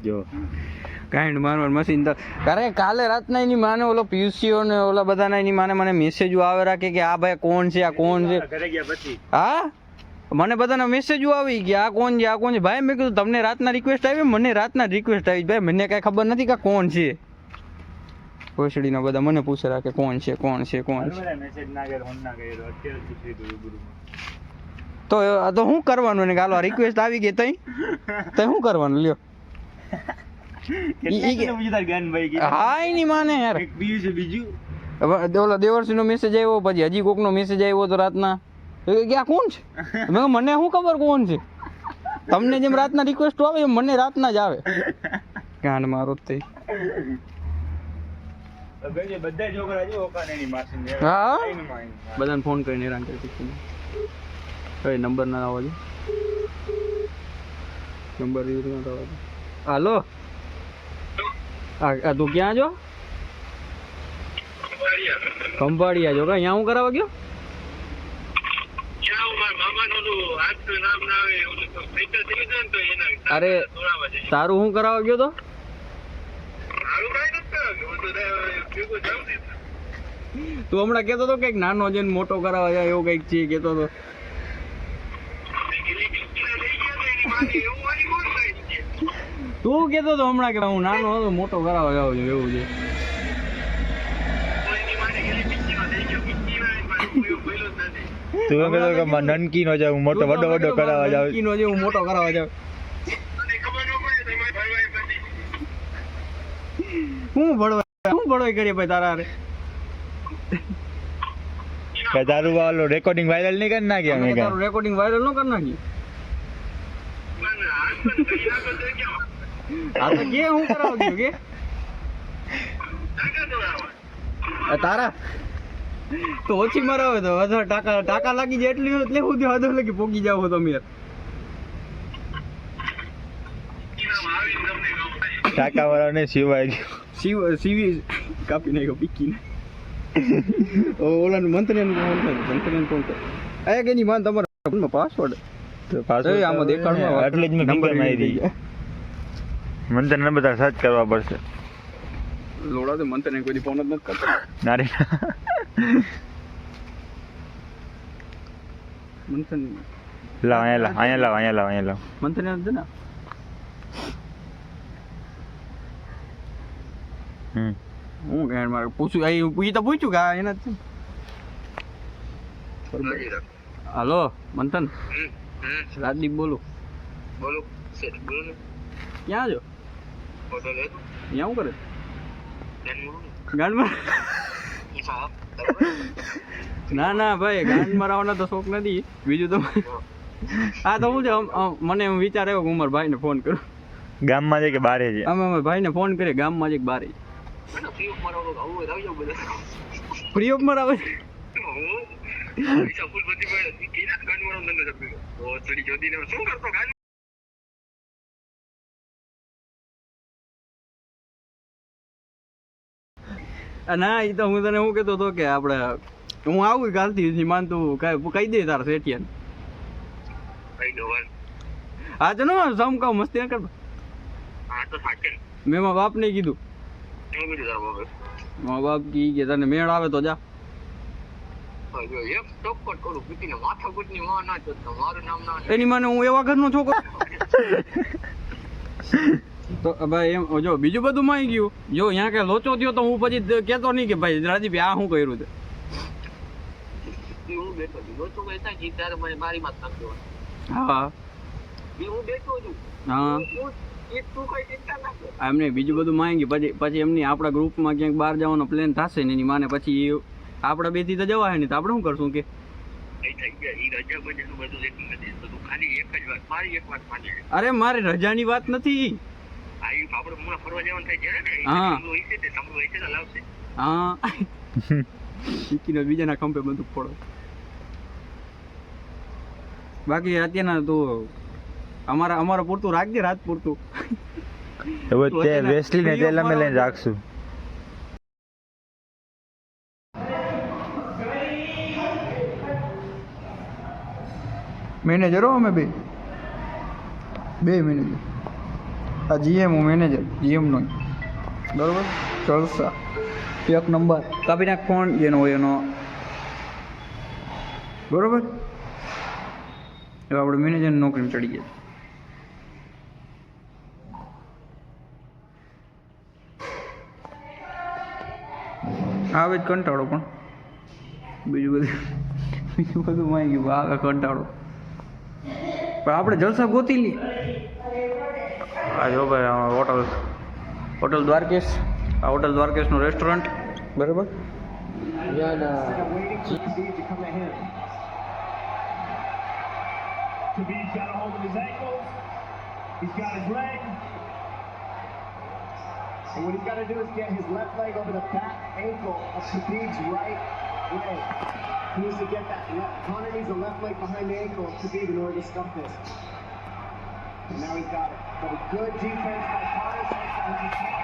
જો ગાંડ મારવાનું મશીન તો અરે કાલે રાતના એની માને ઓલો પિયુષીઓ ને ઓલા બધાના એની માને મને મેસેજો આવે રાખે કે આ ભાઈ કોણ છે, આ કોણ છે. ઘરે ગયા પછી હા મને બધાના મેસેજો આવી ગયા આ કોણ છે, આ કોણ છે. ભાઈ મેં કીધું તમને રાતના રિક્વેસ્ટ આવી, મને રાતના રિક્વેસ્ટ આવી. ભાઈ મને કાંઈ ખબર નથી કે કોણ છે. ભોસડીના બધા મને પૂછે રાખે કોણ છે, કોણ છે, કોણ છે. મેસેજ ના કર્યો, ફોન ના કર્યો, અત્યારે પૂછી દઉં ગુરુ. તો શું કરવાનું ને ગાલો રિક્વેસ્ટ આવી ગઈ તઈ શું કરવાનું લ્યો. હા એની માને યાર બીજું ઓલો દેવર્ષી નો મેસેજ આવ્યો, પછી હજી કોક નો મેસેજ આવ્યો તો રાતના ક્યાં કોણ છે. મેં મને શું ખબર કોણ છે. તમને જેમ રાતના રિક્વેસ્ટ આવે એમ મને રાતના જ આવે. ગાંડ મારો થઈ. બધા છોકરા જો ઓકાને માસી હા બધાને ફોન કરીને હેરાન કરી કઈ નંબર ના આવવા દે, નંબર ના આવવા દે. હાલો આ તું ક્યાં જો? ખંભાળિયા જો અહીંયા હું કરાવવા ગયો? અરે તારું શું કરાવવા ગયો તો? તું હમણાં કેતો તો કઈક નાનો છે ને મોટો કરાવવા જાય એવું કઈક છે કેતો તો. તું કેતો તો હમણાં કે હું નાનો હતો મોટો કરાવવા જાઉં છું એવું છે. તું એમ કહેતો કે નનકી નો જાવ મોટો વડો કરાવવા જાવ. નનકી નો જે હું મોટો કરાવવા જાઉં. હું ભળવાય કરીએ ભાઈ તારા હારે? કે તારું વાલો રેકોર્ડિંગ વાયરલ નહીં કરી નાખી અમે કે તારું રેકોર્ડિંગ વાયરલ ન કરી નાખી. આ તો કે હું કરાવ દઉં કે તારા તો ઓછી મરાવે તો વધારે ટાકા લાગી જાય એટલી એટલે સુધી હદો લગી પોગી જાવ તમે યાર. ટાકા વાળા ને સિવાય સીવી કાપી નાખ્યો પીકીને. ઓલા મંત્રી ફોન કર આ કે ની માન તમારા ફોનમાં પાસવર્ડ આમાં દેખાડમાં એટલે જ મેં નંબર મારી. મંત્ર ને બધા સર્ચ કરવા પડશે. લોડા તો મંત્ર ને કોઈ ફોન જ નથી કરતો. ના રે મંત્ર લાવ અહીંયા લાવ મંત્ર ને જ ને. હું કે મારે પૂછું એ તો પૂછ્યું કે એના જ છે. હાલો મંથન રાજદીપ બોલું. ક્યાં છો? અહીંયા શું કરે? ગાંડમાં? ના ભાઈ ગાંડમાં રહેવાનો તો શોખ નથી. બીજું તો હા તો શું છે મને એમ વિચાર આવ્યો કે ઉમર ભાઈને ફોન કરું. ગામમાં છે કે બારે છે? અમે ભાઈને ફોન કરીએ ગામમાં છે કે બારે? ફ્રી ઓફ મરાવે છે? ના એ તો હું તને શું કેતો હતો કે આપડે હું આવું કાલથી માનતું કહી દે તારા શેઠિયાને. હા તો ના સમકાવ મસ્તી ના કરતો. મેં મારા બાપ ને કીધું. મારા બાપ કી કે તને મેળ આવે તો જા. એની માને હું એવા ઘરનો છોકરો તો ભાઈ એમ જો બીજું બધું માં ગયું. જો અહીંયા કે લોચો થયો તો હું પછી કેતો નહીં કે ભાઈ રાજીભાઈ આ શું કર્યું છે. હા એમને બીજું બધું માંગી પછી એમની આપણા ગ્રુપમાં ક્યાંક બહાર જવાનો પ્લાન થશે ને એની માને પછી આપડા બે થી તો જવાય ને તો આપણે શું કરશું કે અરે મારે રજાની વાત નથી. હા બીજાના ખંભે બધું ફોડો. બાકી અત્યારના તો અમારા પૂરતું રાખજે રાત પૂરતું. વેસ્ટલી ને તેલ અમે લઈને રાખશું. મેનેજરો અમે બે મેનેજર આ જીએમ હું મેનેજર જીએમનો બરાબર જલસા એક નંબર કાપી નાખ ફોન જેનો હોય એનો બરાબર હવે આપણે મેનેજરની નોકરી ચડી ગયા આવે જ કંટાળો પણ બીજું બધું માઈ ગયું આવે કંટાળો પણ આપણે જલસા ગોતી લઈએ આ જો ભાઈ હોટલ દ્વારકેશ આ હોટલ દ્વારકેશનું રેસ્ટોરન્ટ બરાબર Khabib's got a hold of his ankles. He's got his leg. And what he's got to do is get his left leg over the back ankle of Khabib's right leg. He needs to get that left. Conor needs the left leg behind the ankle of Khabib in order to stop this. And now he's got it. But a good defense by Conor.